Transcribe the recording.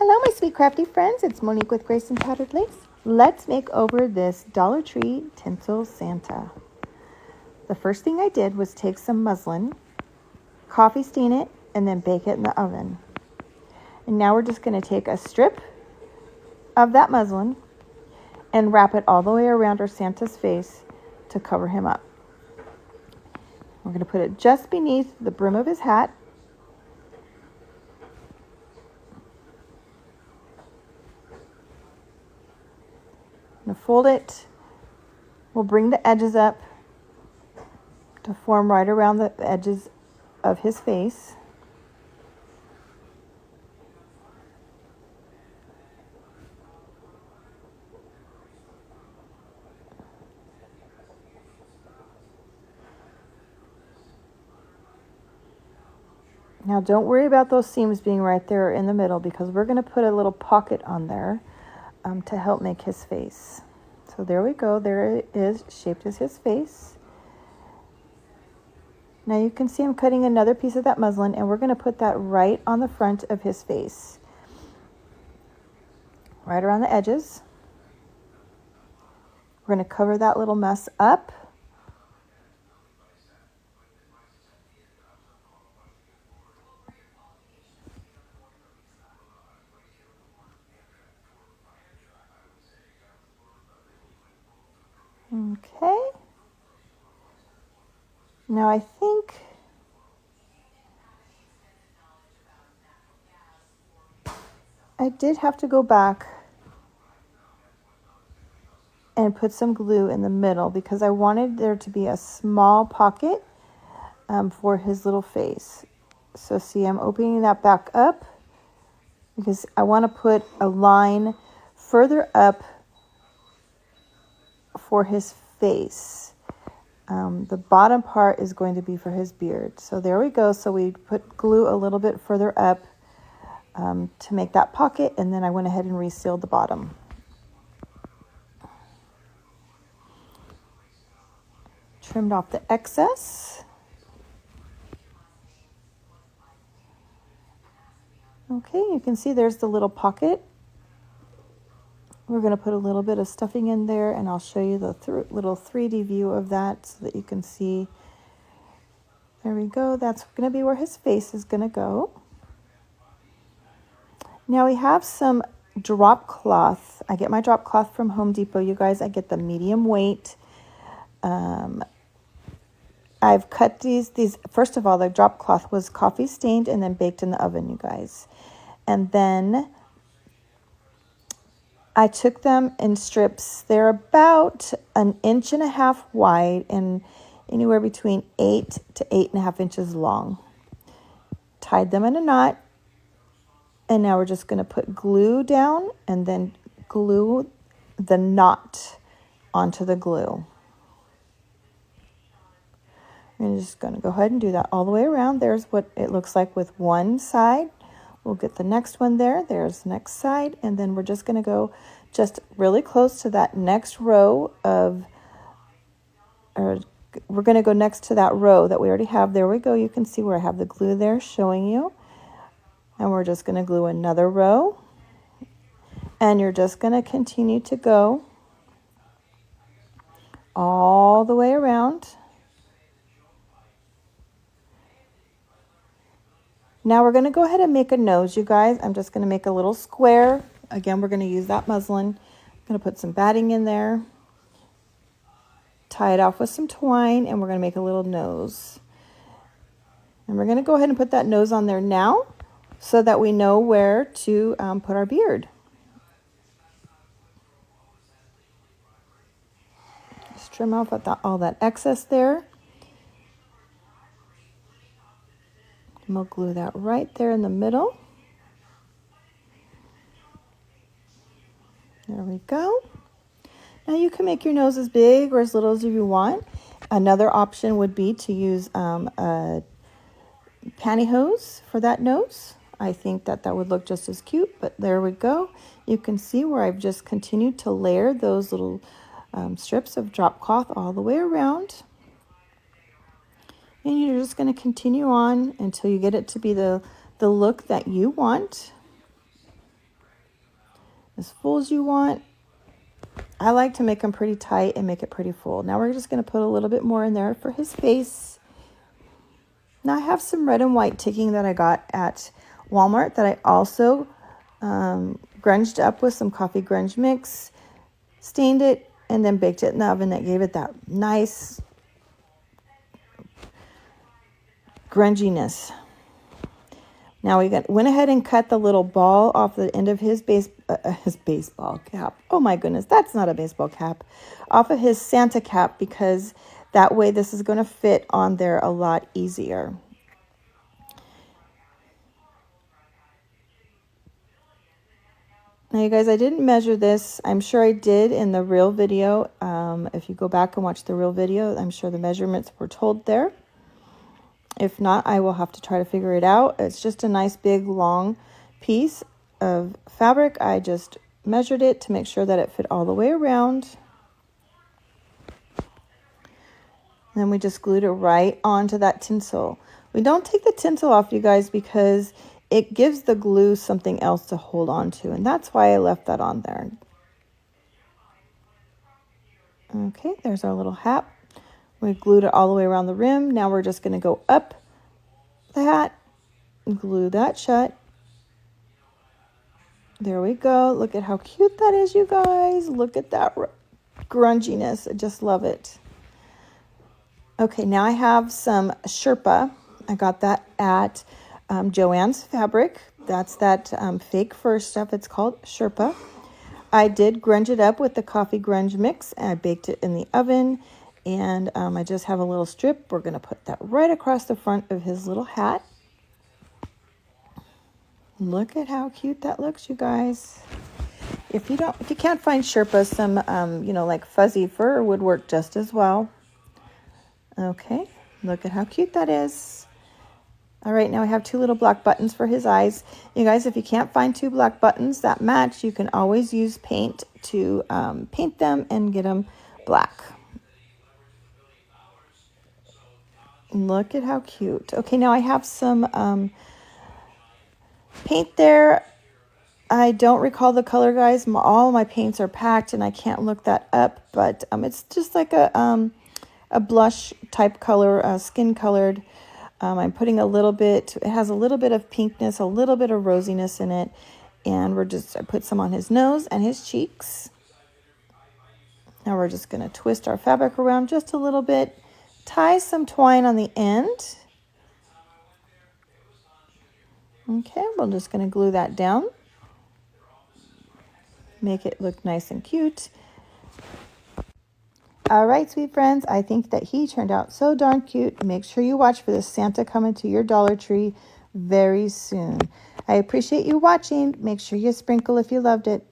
Hello, my sweet crafty friends. It's Monique with Grace and Powdered Lace. Let's make over this Dollar Tree tinsel Santa. The first thing I did was take some muslin, coffee stain it, and then bake it in the oven. And now we're just going to take a strip of that muslin and wrap it all the way around our Santa's face to cover him up. We're going to put it just beneath the brim of his hat. I'm going to fold it. We'll bring the edges up to form right around the edges of his face. Now don't worry about those seams being right there in the middle, because we're going to put a little pocket on there to help make his face. So there we go. There it is, shaped as his face. Now you can see I'm cutting another piece of that muslin, and we're going to put that right on the front of his face, right around the edges. We're going to cover that little mess up. Okay. Now I think I did have to go back and put some glue in the middle, because I wanted there to be a small pocket for his little face. So see, I'm opening that back up because I want to put a line further up for his face. The bottom part is going to be for his beard. So there we go. So we put glue a little bit further up to make that pocket, and then I went ahead and resealed the bottom. Trimmed off the excess. Okay, you can see there's the little pocket. We're going to put a little bit of stuffing in there, and I'll show you the little 3D view of that so that you can see. There we go. That's going to be where his face is going to go. Now we have some drop cloth. I get my drop cloth from Home Depot, you guys. I get the medium weight. I've cut these. First of all, the drop cloth was coffee stained and then baked in the oven, you guys. And then I took them in strips. They're about 1.5 inches wide and anywhere between 8 to 8.5 inches long. Tied them in a knot. And now we're just going to put glue down and then glue the knot onto the glue. I'm just going to go ahead and do that all the way around. There's what it looks like with one side. We'll get the next one there. There's the next side. And then we're just going to go just really close to that next row of, or we're going to go next to that row that we already have. There we go. You can see where I have the glue there showing you. And we're just going to glue another row. And you're just going to continue to go all the way around. Now we're going to go ahead and make a nose, you guys. I'm just going to make a little square. Again, we're going to use that muslin. I'm going to put some batting in there. Tie it off with some twine, and we're going to make a little nose. And we're going to go ahead and put that nose on there now so that we know where to put our beard. Just trim off all that excess there. And we'll glue that right there in the middle. There we go. Now you can make your nose as big or as little as you want. Another option would be to use a pantyhose for that nose. I think that would look just as cute, but there we go. You can see where I've just continued to layer those little strips of drop cloth all the way around. And you're just going to continue on until you get it to be the look that you want. as full as you want. I like to make them pretty tight and make it pretty full. Now we're just going to put a little bit more in there for his face. Now I have some red and white ticking that I got at Walmart that I also grunged up with some coffee grunge mix, stained it, and then baked it in the oven. That gave it that nice grunginess. Now we went ahead and cut the little ball off the end of his baseball cap. Oh my goodness, that's not a baseball cap. Off of his Santa cap, because that way this is going to fit on there a lot easier. Now you guys, I didn't measure this. I'm sure I did in the real video. If you go back and watch the real video, I'm sure the measurements were told there. If not, I will have to try to figure it out. It's just a nice big long piece of fabric. I just measured it to make sure that it fit all the way around. Then we just glued it right onto that tinsel. We don't take the tinsel off, you guys, because it gives the glue something else to hold on to, and that's why I left that on there. Okay, there's our little hat. We glued it all the way around the rim. Now we're just going to go up the hat and glue that shut. There we go. Look at how cute that is, you guys. Look at that grunginess. I just love it. Okay, now I have some Sherpa. I got that at Joann's Fabric. That's that fake fur stuff. It's called Sherpa. I did grunge it up with the coffee grunge mix, and I baked it in the oven. And I just have a little strip. We're going to put that right across the front of his little hat. Look at how cute that looks, you guys. If you can't find Sherpa, some like fuzzy fur would work just as well. Okay, look at how cute that is. All right, now I have 2 little black buttons for his eyes. You guys, if you can't find 2 black buttons that match, you can always use paint to paint them and get them black. Look at how cute. Okay, now I have some paint there. I don't recall the color, guys. All my paints are packed, and I can't look that up. But it's just like a blush type color, skin colored. I'm putting a little bit. It has a little bit of pinkness, a little bit of rosiness in it, and I put some on his nose and his cheeks. Now we're just going to twist our fabric around just a little bit. Tie some twine on the end. Okay, we're just going to glue that down. Make it look nice and cute. All right, sweet friends, I think that he turned out so darn cute. Make sure you watch for this Santa coming to your Dollar Tree very soon. I appreciate you watching. Make sure you sprinkle if you loved it.